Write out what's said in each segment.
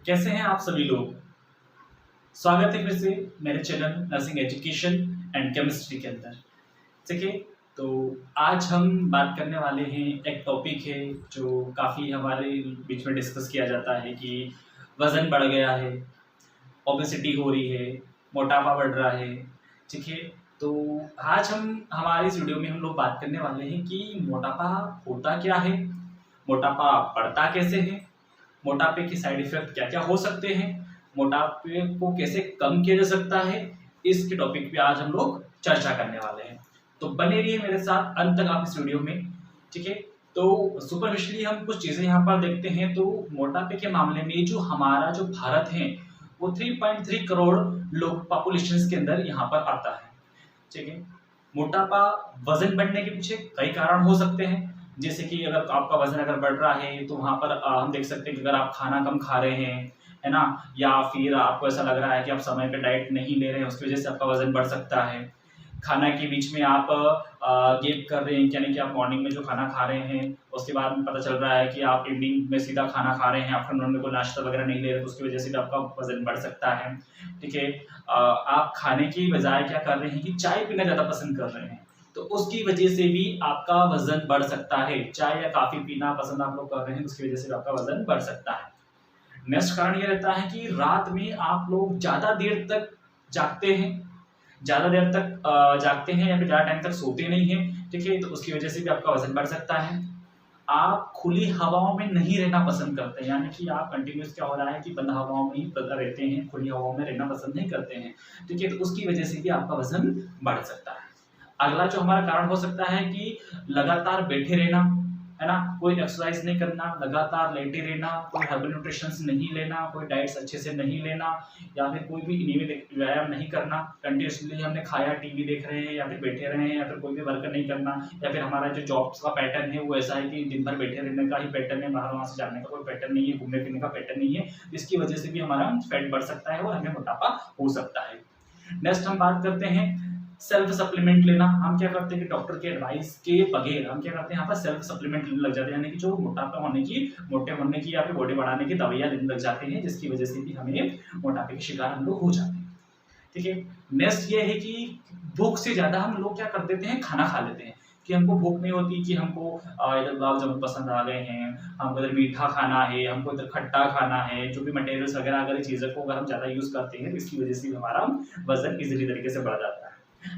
कैसे हैं आप सभी लोग। स्वागत है फिर से मेरे channel nursing education and chemistry के अंदर। ठीक है, तो आज हम बात करने वाले हैं, एक टॉपिक है जो काफ़ी हमारे बीच में डिस्कस किया जाता है कि वज़न बढ़ गया है, ओबेसिटी हो रही है, मोटापा बढ़ रहा है। ठीक है, तो आज हम हमारे इस वीडियो में हम लोग बात करने वाले हैं कि मोटापा होता क्या है, मोटापा बढ़ता कैसे है, मोटापे के साइड इफेक्ट क्या क्या हो सकते हैं, मोटापे को कैसे कम किया जा सकता है, इसके टॉपिक पे आज हम लोग चर्चा करने वाले हैं। तो बने रहिए मेरे साथ अंत तक आप इस वीडियो में। ठीक है, तो सुपरफिशियली हम कुछ चीजें यहाँ पर देखते हैं। तो मोटापे के मामले में जो हमारा जो भारत है वो 3.3 करोड़ लोग पॉपुलेशन के अंदर यहाँ पर आता है। ठीक है, मोटापा वजन बढ़ने के पीछे कई कारण हो सकते हैं। जैसे कि अगर आपका वजन अगर बढ़ रहा है तो वहां पर हम देख सकते हैं कि अगर आप खाना कम खा रहे हैं, है ना, या फिर आपको ऐसा लग रहा है कि आप समय पे डाइट नहीं ले रहे हैं, उसकी वजह से आपका वजन बढ़ सकता है। खाना के बीच में आप गैप कर रहे हैं, यानी कि आप मॉर्निंग में जो खाना खा रहे हैं उसके बाद में पता चल रहा है कि आप इवनिंग में सीधा खाना खा रहे हैं, आफ्टरनून में कोई नाश्ता वगैरह नहीं ले रहे, तो उसकी वजह से भी आपका वजन बढ़ सकता है। ठीक है, आप खाने की बजाय क्या कर रहे हैं कि चाय पीना ज़्यादा पसंद कर रहे हैं, तो उसकी वजह से भी आपका वजन बढ़ सकता है। चाय या काफ़ी पीना पसंद आप लोग कर रहे हैं, उसकी वजह से भी आपका वजन बढ़ सकता है। नेक्स्ट कारण ये रहता है कि रात में आप लोग ज़्यादा देर तक जागते हैं, ज़्यादा देर तक जागते हैं या फिर ज़्यादा टाइम तक सोते नहीं हैं। ठीक है, तो उसकी वजह से भी आपका वजन बढ़ सकता है। आप खुली हवाओं में नहीं रहना पसंद करते हैं, यानी कि आप कंटिन्यूस क्या हो रहा है कि बंद हवाओं में ही रहते हैं, खुली हवाओं में रहना पसंद नहीं करते हैं। ठीक है, तो उसकी वजह से भी आपका वजन बढ़ सकता है। अगला जो हमारा कारण हो सकता है कि लगातार बैठे रहना, है ना, कोई एक्सरसाइज नहीं करना, लगातार लेटे रहना, कोई हर्बल न्यूट्रिशंस नहीं लेना, कोई डाइट्स अच्छे से नहीं लेना, या फिर कोई भी नियमित व्यायाम नहीं करना, कंटिन्यूसली हमने खाया, टीवी देख रहे हैं या फिर बैठे रहे हैं, या फिर कोई भी वर्क नहीं करना, या फिर हमारा जो जॉब्स का पैटर्न है वो ऐसा है कि दिन भर बैठे रहने का ही पैटर्न है, बाहर वहाँ से जाने का कोई पैटर्न नहीं है, घूमने फिरने का पैटर्न नहीं है, इसकी वजह से भी हमारा फैट बढ़ सकता है और हमें मोटापा हो सकता है। नेक्स्ट हम बात करते हैं सेल्फ सप्लीमेंट लेना। हम क्या करते हैं कि डॉक्टर के एडवाइस के बगैर हम क्या करते हैं, यहाँ पर सेल्फ सप्लीमेंट लेने लग जाते हैं, यानी कि जो मोटापा होने की, मोटे होने की या फिर बॉडी बढ़ाने की दवाइयाँ लेने लग जाते हैं, जिसकी वजह से भी हमें मोटापे के शिकार हम लोग हो जाते हैं। ठीक है, नेक्स्ट ये है कि भूख से ज्यादा हम लोग क्या कर देते हैं, खाना खा लेते हैं, कि हमको भूख नहीं होती कि हमको इधर गुलाब जामुन पसंद आ गए हैं, हमको इधर मीठा खाना है, हमको इधर खट्टा खाना है, जो भी मटेरियल्स वगैरह अगर चीज़ों को अगर हम ज़्यादा यूज़ करते हैं तो इसकी वजह से भी हमारा वजन इजीली तरीके से बढ़ जाता है।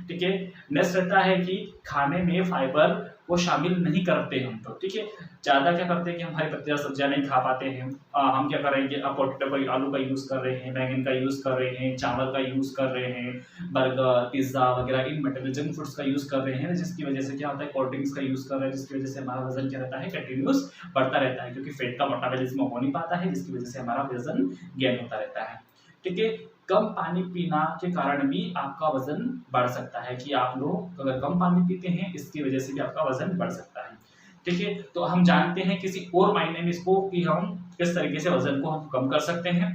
ठीक है, नेक्स्ट रहता है कि खाने में फाइबर को शामिल नहीं करते हम तो। ठीक है, ज़्यादा क्या करते हैं कि हम हरी पत्तियाँ सब्जियाँ नहीं खा पाते हैं। हम क्या कर रहे हैं कि पोटैटो का, आलू का यूज़ कर रहे हैं, बैंगन का यूज़ कर रहे हैं, चावल का यूज़ कर रहे हैं, बर्गर, पिज़्ज़ा वगैरह इन मटेरियल जंक फूड्स का यूज़ कर रहे हैं, जिसकी वजह से क्या होता है, कोल्ड ड्रिंक्स का यूज़ कर रहे हैं, जिसकी वजह से हमारा वजन क्या रहता है, कंटिन्यूस बढ़ता रहता है, क्योंकि फेट का मेटाबॉलिज्म हो नहीं पाता है, जिसकी वजह से हमारा वजन गेन होता रहता है। ठीक है, कम पानी पीना के कारण भी आपका वजन बढ़ सकता है, कि आप लोग अगर कम पानी पीते हैं इसकी वजह से भी आपका वजन बढ़ सकता है। ठीक है, तो हम जानते हैं किसी और मायने में इसको कि हम किस तरीके से वजन को हम कम कर सकते हैं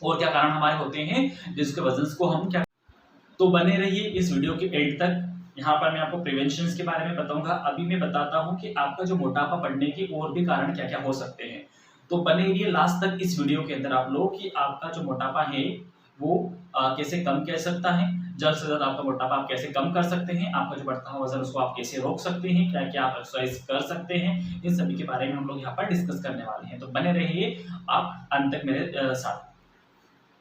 और क्या कारण हमारे होते हैं जिसके वजन को हम क्या। तो बने रहिए इस वीडियो के एंड तक। यहाँ पर मैं आपको प्रिवेंशन के बारे में बताऊंगा। अभी मैं बताता हूँ कि आपका जो मोटापा बढ़ने के और भी कारण क्या क्या हो सकते हैं। तो बने रहिए लास्ट तक इस वीडियो के अंदर आप लोग कि आपका जो मोटापा है वो कैसे कम कर सकता है, जल्द से जल्द आपका मोटापा आप कैसे कम कर सकते हैं, आपका जो बढ़ता हुआ वजन उसको आप कैसे रोक सकते हैं, क्या क्या आप एक्सरसाइज कर सकते हैं, इन सभी के बारे में हम लोग यहाँ पर डिस्कस करने वाले हैं। तो बने रहिए आप अंत तक मेरे साथ।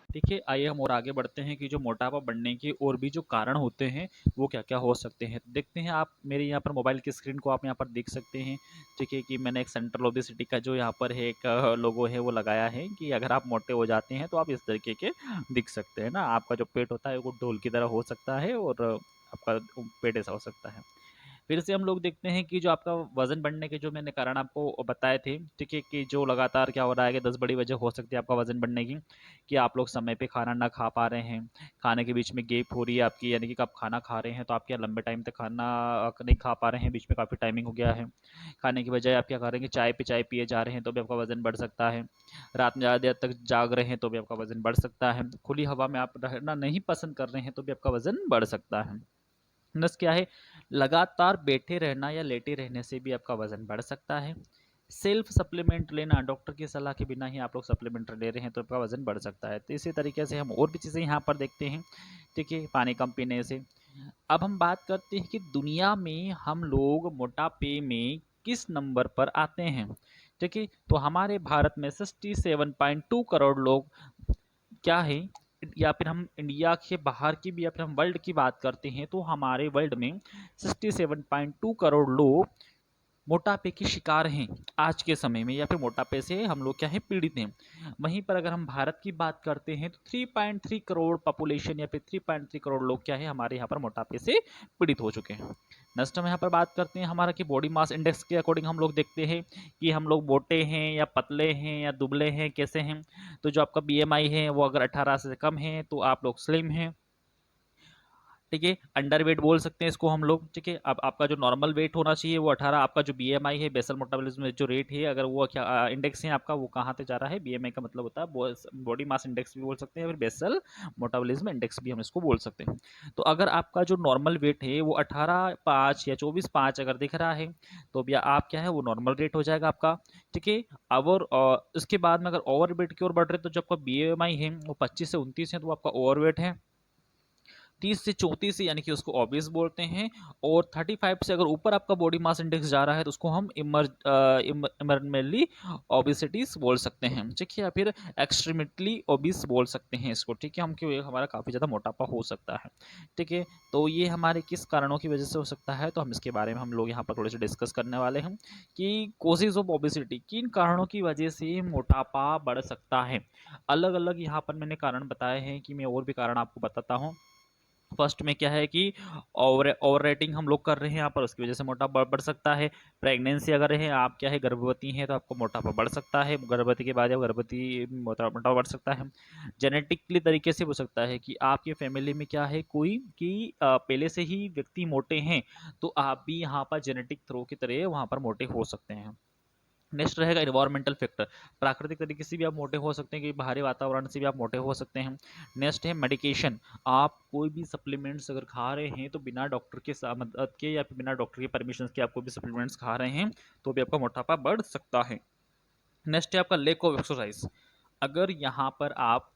देखिए, आइए हम और आगे बढ़ते हैं कि जो मोटापा बढ़ने के और भी जो कारण होते हैं वो क्या क्या हो सकते हैं। देखते हैं, आप मेरे यहाँ पर मोबाइल की स्क्रीन को आप यहाँ पर देख सकते हैं। ठीक है, कि मैंने एक सेंट्रल ओबेसिटी का जो यहाँ पर है एक लोगो है वो लगाया है कि अगर आप मोटे हो जाते हैं तो आप इस तरीके के दिख सकते हैं ना। आपका जो पेट होता है वो ढोल की तरह हो सकता है और आपका पेट ऐसा हो सकता है। फिर से हम लोग देखते हैं कि जो आपका वज़न बढ़ने के जो मैंने कारण आपको बताए थे, ठीक है, कि जो लगातार क्या हो रहा है कि 10 बड़ी वजह हो सकती है आपका वज़न बढ़ने की, कि आप लोग समय पे खाना ना खा पा रहे हैं, खाने के बीच में गैप हो रही है आपकी, यानी कि आप खाना खा रहे हैं तो आप क्या लंबे टाइम तक खाना नहीं खा पा रहे हैं, बीच में काफ़ी टाइमिंग हो गया है। खाने की बजाय आप क्या कर रहे हैं कि चाय पे चाय पिए जा रहे हैं तो भी आपका वज़न बढ़ सकता है। रात में ज़्यादा देर तक जाग रहे हैं तो भी आपका वज़न बढ़ सकता है। खुली हवा में आप रहना नहीं पसंद कर रहे हैं तो भी आपका वज़न बढ़ सकता है। नस क्या है, लगातार बैठे रहना या लेटे रहने से भी आपका वजन बढ़ सकता है। सेल्फ सप्लीमेंट लेना, डॉक्टर की सलाह के बिना ही आप लोग सप्लीमेंट ले रहे हैं तो आपका वज़न बढ़ सकता है। तो इसी तरीके से हम और भी चीज़ें यहाँ पर देखते हैं, ठीक है, पानी कम पीने से। अब हम बात करते हैं कि दुनिया में हम लोग मोटापे में किस नंबर पर आते हैं, ठीक है? तो हमारे भारत में 67.2 करोड़ लोग क्या है, या फिर हम इंडिया के बाहर की भी या फिर हम वर्ल्ड की बात करते हैं तो हमारे वर्ल्ड में 67.2 करोड़ लोग मोटापे के शिकार हैं आज के समय में, या फिर मोटापे से हम लोग क्या है, पीड़ित हैं। वहीं पर अगर हम भारत की बात करते हैं तो 3.3 करोड़ पॉपुलेशन या फिर 3.3 करोड़ लोग क्या है, हमारे यहाँ पर मोटापे से पीड़ित हो चुके हैं। नेक्स्ट हम यहाँ पर बात करते हैं हमारा कि बॉडी मास इंडेक्स के अकॉर्डिंग हम लोग देखते हैं कि हम लोग मोटे हैं या पतले हैं या दुबले हैं, कैसे हैं। तो जो आपका बीएमआई है वो अगर 18 से कम है तो आप लोग स्लिम हैं, ठीक है, अंडर वेट बोल सकते हैं इसको हम लोग, ठीक है। अब आपका जो नॉर्मल वेट होना चाहिए वो 18, आपका जो बीएमआई है, बेसल मेटाबॉलिज्म जो रेट है, अगर वो क्या इंडेक्स है आपका, वो कहाँ पे जा रहा है, बीएमआई का मतलब होता है बॉडी मास इंडेक्स भी बोल सकते हैं, फिर बेसल मेटाबॉलिज्म इंडेक्स भी हम इसको बोल सकते हैं। तो अगर आपका जो नॉर्मल वेट है वो 18.5 या 24.5 अगर दिख रहा है तो भैया आप क्या है, वो नॉर्मल रेट हो जाएगा आपका, ठीक है। और इसके बाद में अगर ओवर वेट की ओर बढ़ रहे तो जो आपका बीएमआई है वो 25 से 29 है तो आपका ओवर वेट है। 30 से 34 यानी कि उसको ऑबियस बोलते हैं। और 35 से अगर ऊपर आपका बॉडी मास इंडेक्स जा रहा है तो उसको हम इमरमेंटली ओबिसिटीज बोल सकते हैं, ठीक है, या फिर एक्सट्रीमिटली ओबिस बोल सकते हैं इसको, ठीक है। हम क्यों, हमारा काफ़ी ज़्यादा मोटापा हो सकता है, ठीक है। तो ये हमारे किस कारणों की वजह से हो सकता है, तो हम इसके बारे में हम लोग यहाँ पर थोड़े से डिस्कस करने वाले हैं कि कोजेज ऑफ ओबिसिटी, किन कारणों की वजह से मोटापा बढ़ सकता है। अलग अलग यहाँ पर मैंने कारण बताए हैं कि मैं और भी कारण आपको बताता हूँ। फर्स्ट में क्या है कि ओवर रेटिंग हम लोग कर रहे हैं यहाँ पर, उसकी वजह से मोटापा बढ़ सकता है। प्रेगनेंसी अगर है, आप क्या है गर्भवती हैं तो आपको मोटापा बढ़ सकता है, गर्भवती के बाद जब गर्भवती मोटापा बढ़ सकता है। जेनेटिकली तरीके से हो सकता है कि आपके फैमिली में क्या है, कोई कि पहले से ही व्यक्ति मोटे हैं तो आप भी यहाँ पर जेनेटिक थ्रो की तरह वहाँ पर मोटे हो सकते हैं। नेक्स्ट रहेगा इन्वायरमेंटल फैक्टर, प्राकृतिक तरीके से भी आप मोटे हो सकते हैं कि बाहरी वातावरण से भी आप मोटे हो सकते हैं। नेक्स्ट है मेडिकेशन, आप कोई भी सप्लीमेंट्स अगर खा रहे हैं तो बिना डॉक्टर के मदद के या फिर बिना डॉक्टर के परमिशन के आप कोई भी सप्लीमेंट्स खा रहे हैं तो भी आपका मोटापा बढ़ सकता है। नेक्स्ट है आपका लेक ऑफ एक्सरसाइज, अगर यहाँ पर आप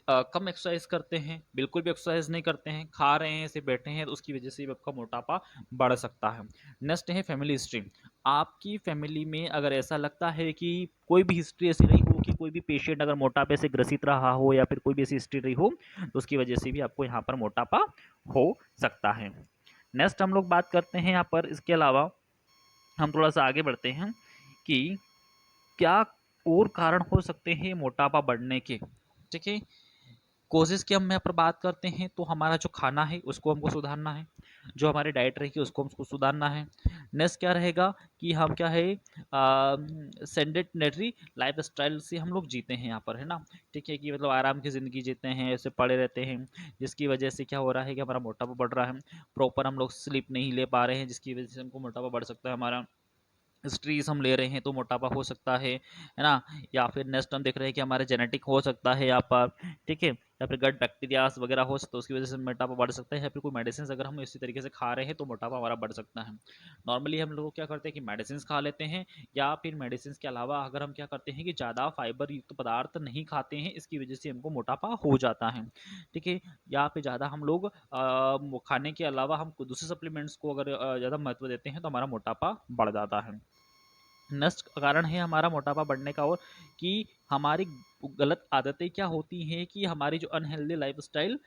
कम एक्सरसाइज करते हैं, बिल्कुल भी एक्सरसाइज नहीं करते हैं, खा रहे हैं, सिर्फ बैठे हैं, तो उसकी वजह से भी आपका मोटापा बढ़ सकता है। नेक्स्ट है फैमिली हिस्ट्री, आपकी फैमिली में अगर ऐसा लगता है कि कोई भी हिस्ट्री ऐसी रही हो कि कोई भी पेशेंट अगर मोटापे से ग्रसित रहा हो या फिर कोई भी ऐसी हिस्ट्री रही हो तो उसकी वजह से भी आपको यहाँ पर मोटापा हो सकता है। नेक्स्ट हम लोग बात करते हैं यहाँ पर, इसके अलावा हम थोड़ा सा आगे बढ़ते हैं कि क्या और कारण हो सकते हैं मोटापा बढ़ने के, ठीक है। कोजेज़ की हम यहाँ पर बात करते हैं तो हमारा जो खाना है उसको हमको सुधारना है, जो हमारी डाइट रहेगी उसको हमको सुधारना है। नेक्स्ट क्या रहेगा कि हम क्या है, सेडेंटरी लाइफ स्टाइल से हम लोग जीते हैं यहाँ पर, है ना, ठीक है, कि मतलब आराम की ज़िंदगी जीते हैं, ऐसे पड़े रहते हैं, जिसकी वजह से क्या हो रहा है कि हमारा मोटापा बढ़ रहा है। प्रॉपर हम लोग स्लीप नहीं ले पा रहे हैं जिसकी वजह से हमको मोटापा बढ़ सकता है हमारा। स्ट्रेस हम ले रहे हैं तो मोटापा हो सकता है ना। या फिर नेक्स्ट हम देख रहे हैं कि हमारे जेनेटिक हो सकता है यहाँ पर, ठीक है, या फिर गट बैक्टीरियाज वगैरह हो सकता है, उसकी वजह से मोटापा बढ़ सकता है। या फिर कोई मेडिसिन अगर हम इसी तरीके से खा रहे हैं तो मोटापा हमारा बढ़ सकता है। नॉर्मली हम लोग क्या करते हैं कि मेडिसिन खा लेते हैं, या फिर मेडिसिन के अलावा अगर हम क्या करते हैं कि ज़्यादा फाइबर युक्त पदार्थ नहीं खाते हैं, इसकी वजह से हमको मोटापा हो जाता है, ठीक है। या फिर ज़्यादा हम लोग खाने के अलावा हम दूसरे सप्लीमेंट्स को अगर ज़्यादा महत्व देते हैं तो हमारा मोटापा बढ़ जाता है। नेक्स्ट कारण है हमारा मोटापा बढ़ने का, और कि हमारी गलत आदतें क्या होती हैं कि हमारी जो अनहेल्दी लाइफस्टाइल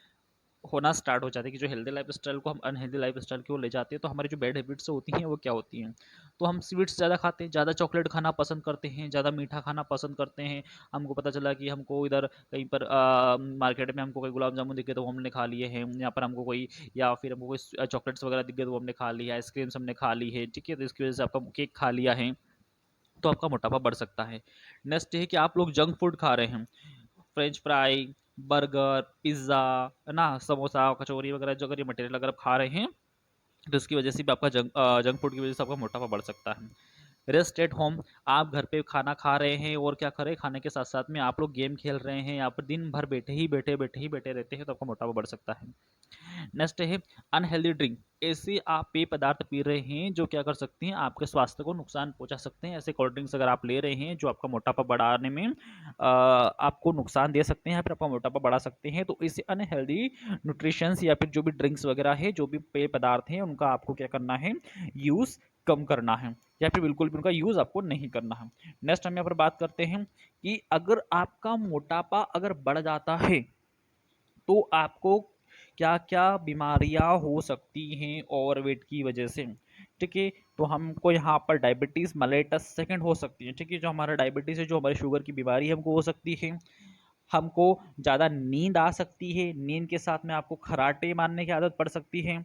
होना स्टार्ट हो जाती है, कि जो हेल्दी लाइफस्टाइल को हम अनहेल्दी लाइफस्टाइल की ओर ले जाते हैं, तो हमारी जो बैड हैबिट्स होती हैं वो क्या होती हैं। तो हम स्वीट्स ज़्यादा खाते हैं, ज़्यादा चॉकलेट खाना पसंद करते हैं, ज़्यादा मीठा खाना पसंद करते हैं। हमको पता चला कि हमको इधर कहीं पर मार्केट में हमको कोई गुलाब जामुन दिखे तो हमने खा लिए हैं, यहाँ पर हमको कोई, या फिर हमको कोई चॉकलेट्स वगैरह दिख गए तो हमने खा लिया, आइसक्रीम्स हमने खा ली है, ठीक है, तो इसकी वजह से आपका केक खा लिया है तो आपका मोटापा बढ़ सकता है। नेक्स्ट है कि आप लोग जंक फूड खा रहे हैं, फ्रेंच फ्राई, बर्गर, पिज़्ज़ा, है ना, समोसा, कचौरी वगैरह, जो अगर ये मटेरियल अगर आप खा रहे हैं तो इसकी वजह से भी आपका जंक फूड की वजह से आपका मोटापा बढ़ सकता है। रेस्ट एट होम, आप घर पे खाना खा रहे हैं और क्या कर रहे हैं, खाने के साथ साथ में आप लोग गेम खेल रहे हैं, यहाँ पर दिन भर बैठे रहते हैं, तो आपका मोटापा बढ़ सकता है। नेक्स्ट है अनहेल्दी ड्रिंक, ऐसे आप पेय पदार्थ पी रहे हैं जो क्या कर सकते हैं, आपके स्वास्थ्य को नुकसान पहुंचा सकते हैं। ऐसे कोल्ड ड्रिंक्स अगर आप ले रहे हैं जो आपका मोटापा बढ़ाने में आपको नुकसान दे सकते हैं, या फिर आपका मोटापा बढ़ा सकते हैं, तो इससे अनहेल्दी न्यूट्रिशंस या फिर जो भी ड्रिंक्स वगैरह है, जो भी पेय पदार्थ हैं, उनका आपको क्या करना है, यूज़ कम करना है, या फिर बिल्कुल भी उनका यूज़ आपको नहीं करना है। नेक्स्ट हम यहाँ पर बात करते हैं कि अगर आपका मोटापा अगर बढ़ जाता है तो आपको क्या-क्या बीमारियाँ हो सकती हैं ओवरवेट की वजह से, ठीक है? तो हमको यहाँ पर डायबिटीज़ मेलिटस सेकंड हो सकती है, ठीक है? जो हमारा डायबिटीज़ है, जो हमारी शुगर की बीमारी है, हमको हो सकती है। हमको ज़्यादा नींद आ सकती है, नींद के साथ में आपको खर्राटे मारने की आदत पड़ सकती है।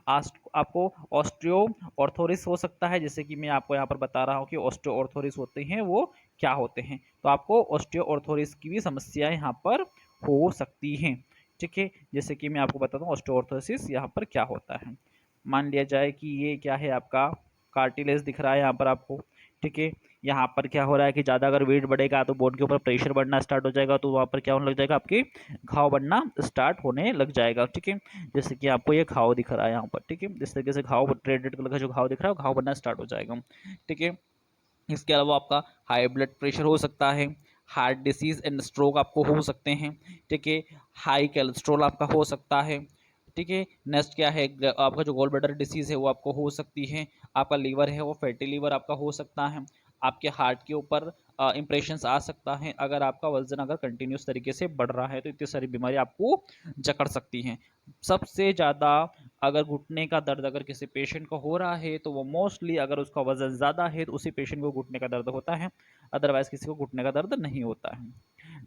आपको ऑस्टियोआर्थराइटिस हो सकता है, जैसे कि मैं आपको यहाँ पर बता रहा हूँ कि ऑस्टियोआर्थराइटिस होते हैं, वो क्या होते हैं। तो आपको ऑस्टियोआर्थराइटिस की भी समस्याएँ यहाँ पर हो सकती हैं, ठीक है? जैसे कि मैं आपको बताता हूँ ऑस्टियोआर्थराइटिस यहाँ पर क्या होता है। मान लिया जाए कि ये क्या है, आपका कार्टिलेज दिख रहा है यहाँ पर आपको, ठीक है? यहाँ पर क्या हो रहा है कि ज़्यादा अगर वेट बढ़ेगा तो बोन के ऊपर प्रेशर बढ़ना स्टार्ट हो जाएगा, तो वहाँ पर क्या होने लग जाएगा, आपके घाव बनना स्टार्ट होने लग जाएगा, ठीक है? जैसे कि आपको ये घाव दिख रहा है यहाँ पर, ठीक है? जिस तरीके से घाव रेड रेड कलर का जो घाव दिख रहा है, वो घाव बनना स्टार्ट हो जाएगा, ठीक है? इसके अलावा आपका हाई ब्लड प्रेशर हो सकता है, हार्ट डिसीज़ एंड स्ट्रोक आपको हो सकते हैं, ठीक है? हाई कोलेस्ट्रॉल आपका हो सकता है, ठीक है? नेक्स्ट क्या है, आपका जो गॉल ब्लैडर डिसीज़ है वो आपको हो सकती है, आपका लीवर है वो फैटी लीवर आपका हो सकता है, आपके हार्ट के ऊपर इंप्रेशंस आ सकता है, अगर आपका वजन अगर कंटिन्यूस तरीके से बढ़ रहा है तो इतनी सारी बीमारी आपको जकड़ सकती हैं। सबसे ज़्यादा अगर घुटने का दर्द अगर किसी पेशेंट को हो रहा है तो वो मोस्टली अगर उसका वजन ज़्यादा है तो उसी पेशेंट को घुटने का दर्द होता है, अदरवाइज किसी को घुटने का दर्द नहीं होता है।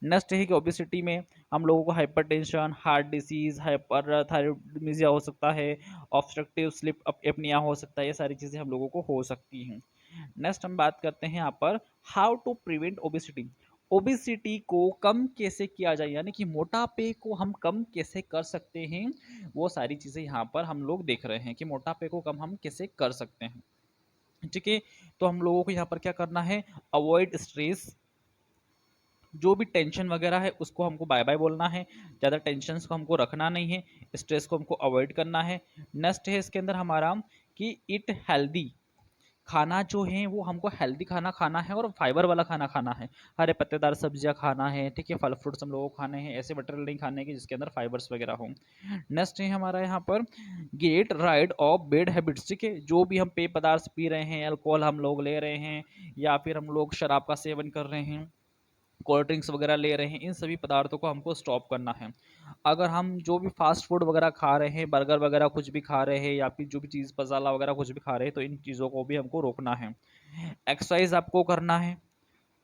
नेक्स्ट है कि ओबेसिटी में हम लोगों को हाइपरटेंशन, हार्ट डिसीज़, हाइपरथायरॉइडिज्म हो सकता है, ऑब्स्ट्रक्टिव स्लीप एपनिया हो सकता है, ये सारी चीज़ें हम लोगों को हो सकती हैं। नेक्स्ट हम बात करते हैं यहाँ पर how to prevent obesity, obesity को कम कैसे किया जाए, यानी कि मोटापे को हम कम कैसे कर सकते हैं, वो सारी चीज़ें यहाँ पर हम लोग देख रहे हैं कि मोटापे को कम हम कैसे कर सकते हैं, ठीक है? तो हम लोगों को यहाँ पर क्या करना है, अवॉइड स्ट्रेस, जो भी टेंशन वगैरह है उसको हमको बाय बाय बोलना है, ज़्यादा टेंशन्स को हमको रखना नहीं है, स्ट्रेस को हमको अवॉइड करना है। नेक्स्ट है इसके अंदर हमारा कि ईट हेल्दी, खाना जो है वो हमको हेल्दी खाना खाना है और फाइबर वाला खाना खाना है, हरे पत्तेदार सब्जियां खाना है, ठीक है? फल फ्रूट्स हम लोगों को खाने हैं, ऐसे मटेरियल नहीं खाने के जिसके अंदर फाइबर्स वगैरह हो। नेक्स्ट है हमारा यहाँ पर get rid of bad habits, ठीक है? जो भी हम पेय पदार्थ पी रहे हैं, अल्कोहल हम लोग ले रहे हैं, या फिर हम लोग शराब का सेवन कर रहे हैं, कोल्ड ड्रिंक्स वगैरह ले रहे हैं, इन सभी पदार्थों को हमको स्टॉप करना है। अगर हम जो भी फास्ट फूड वगैरह खा रहे हैं, बर्गर वगैरह कुछ भी खा रहे हैं, या फिर जो भी चीज़ मसाला वगैरह कुछ भी खा रहे हैं, तो इन चीज़ों को भी हमको रोकना है। एक्सरसाइज आपको करना है,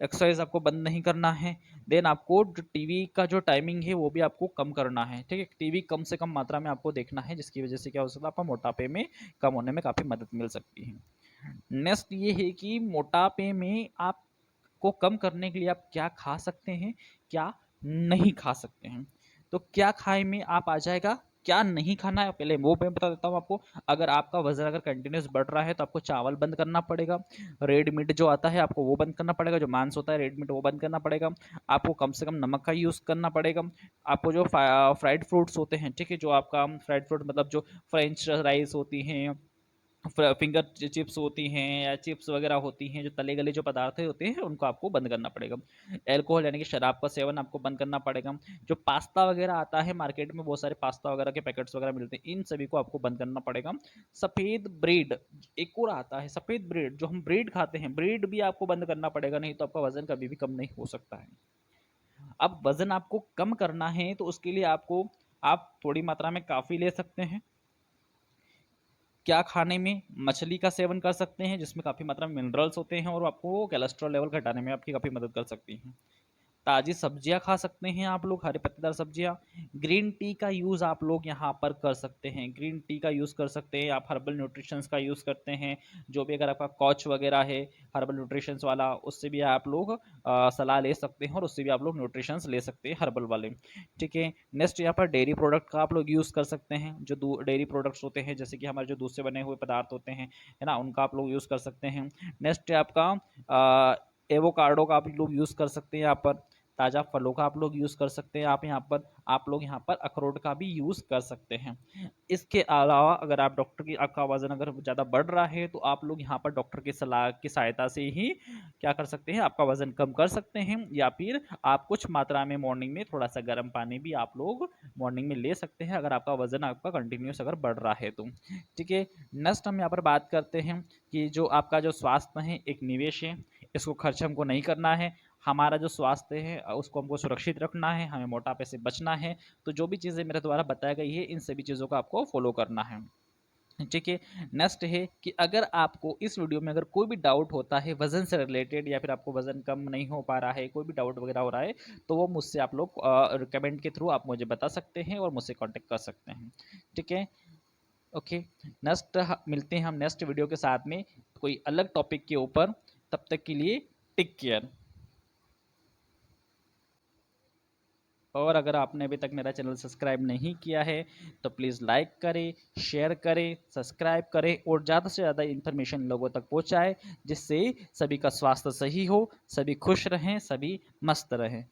एक्सरसाइज आपको बंद नहीं करना है। देन आपको जो टीवी का जो टाइमिंग है वो भी आपको कम करना है, ठीक है? टीवी कम से कम मात्रा में आपको देखना है, जिसकी वजह से क्या हो सकता है, आपका मोटापे में कम होने में काफ़ी मदद मिल सकती है। नेक्स्ट ये है कि मोटापे में आपको कम करने के लिए आप क्या खा सकते हैं, क्या नहीं खा सकते हैं। तो क्या खाए में आप आ जाएगा, क्या नहीं खाना है पहले वो मैं बता देता हूँ आपको। अगर आपका वजन अगर कंटिन्यूस बढ़ रहा है तो आपको चावल बंद करना पड़ेगा, रेड मीट जो आता है आपको वो बंद करना पड़ेगा, जो मांस होता है रेड मीट वो बंद करना पड़ेगा, आपको कम से कम नमक का यूज़ करना पड़ेगा, आपको जो फ्राइड फ्रूट्स होते हैं, ठीक है? जो आपका फ्राइड फ्रूट मतलब जो फ्रेंच राइस होती हैं, फिंगर चिप्स होती हैं, या चिप्स वगैरह होती हैं, जो तले गले जो पदार्थ होते हैं उनको आपको बंद करना पड़ेगा। अल्कोहल यानी कि शराब का सेवन आपको बंद करना पड़ेगा। जो पास्ता वगैरह आता है मार्केट में, बहुत सारे पास्ता वगैरह के पैकेट्स वगैरह मिलते हैं, इन सभी को आपको बंद करना पड़ेगा। सफ़ेद ब्रेड एक और आता है, सफ़ेद ब्रेड जो हम ब्रेड खाते हैं, ब्रेड भी आपको बंद करना पड़ेगा, नहीं तो आपका वजन कभी भी कम नहीं हो सकता है। अब वजन आपको कम करना है तो उसके लिए आप थोड़ी मात्रा में काफ़ी ले सकते हैं। क्या खाने में, मछली का सेवन कर सकते हैं जिसमें काफ़ी मात्रा में मिनरल्स होते हैं और आपको कोलेस्ट्रॉल लेवल घटाने में आपकी काफ़ी मदद कर सकती हैं। ताज़ी सब्जियां खा सकते हैं आप लोग, हरे पत्तेदार सब्जियां। ग्रीन टी का यूज़ आप लोग यहाँ पर कर सकते हैं, ग्रीन टी का यूज़ कर सकते हैं। आप हर्बल न्यूट्रिशंस का यूज़ करते हैं, जो भी अगर आपका कोच वगैरह है हर्बल न्यूट्रिशंस वाला, उससे भी आप लोग सलाह ले सकते हैं और उससे भी आप लोग न्यूट्रिशंस ले सकते हैं हर्बल वाले। ठीक है, नेक्स्ट यहाँ पर डेयरी प्रोडक्ट का आप लोग यूज़ कर सकते हैं। जो डेयरी प्रोडक्ट्स होते हैं, जैसे कि हमारे जो दूध से बने हुए पदार्थ होते हैं, है ना, उनका आप लोग यूज़ कर सकते हैं। नेक्स्ट है आपका एवोकाडो का आप लोग यूज़ कर सकते हैं यहाँ पर। ताज़ा फलों का आप लोग यूज़ कर सकते हैं। आप लोग यहाँ पर अखरोट का भी यूज़ कर सकते हैं। इसके अलावा अगर आप डॉक्टर की आपका वज़न अगर ज़्यादा बढ़ रहा है तो आप लोग यहाँ पर डॉक्टर की सलाह की सहायता से ही क्या कर सकते हैं, आपका वज़न कम कर सकते हैं, या फिर आप कुछ मात्रा में मॉर्निंग में थोड़ा सा गर्म पानी भी आप लोग मॉर्निंग में ले सकते हैं, अगर आपका वज़न आपका कंटिन्यूस अगर बढ़ रहा है तो। ठीक है, नेक्स्ट हम यहाँ पर बात करते हैं कि जो आपका जो स्वास्थ्य है एक निवेश है, इसको खर्च हमको नहीं करना है। हमारा जो स्वास्थ्य है उसको हमको सुरक्षित रखना है, हमें मोटापे से बचना है। तो जो भी चीज़ें मेरे द्वारा बताई गई है इन सभी चीज़ों को आपको फॉलो करना है। ठीक है, नेक्स्ट है कि अगर आपको इस वीडियो में अगर कोई भी डाउट होता है वज़न से रिलेटेड, या फिर आपको वज़न कम नहीं हो पा रहा है, कोई भी डाउट वगैरह हो रहा है, तो वो मुझसे आप लोग कमेंट के थ्रू आप मुझे बता सकते हैं और मुझसे कांटेक्ट कर सकते हैं। ठीक है, ओके। नेक्स्ट मिलते हैं हम नेक्स्ट वीडियो के साथ में कोई अलग टॉपिक के ऊपर। तब तक के लिए टेक केयर। और अगर आपने अभी तक मेरा चैनल सब्सक्राइब नहीं किया है तो प्लीज़ लाइक करें, शेयर करें, सब्सक्राइब करें और ज़्यादा से ज़्यादा इन्फॉर्मेशन लोगों तक पहुंचाएं, जिससे सभी का स्वास्थ्य सही हो, सभी खुश रहें, सभी मस्त रहें।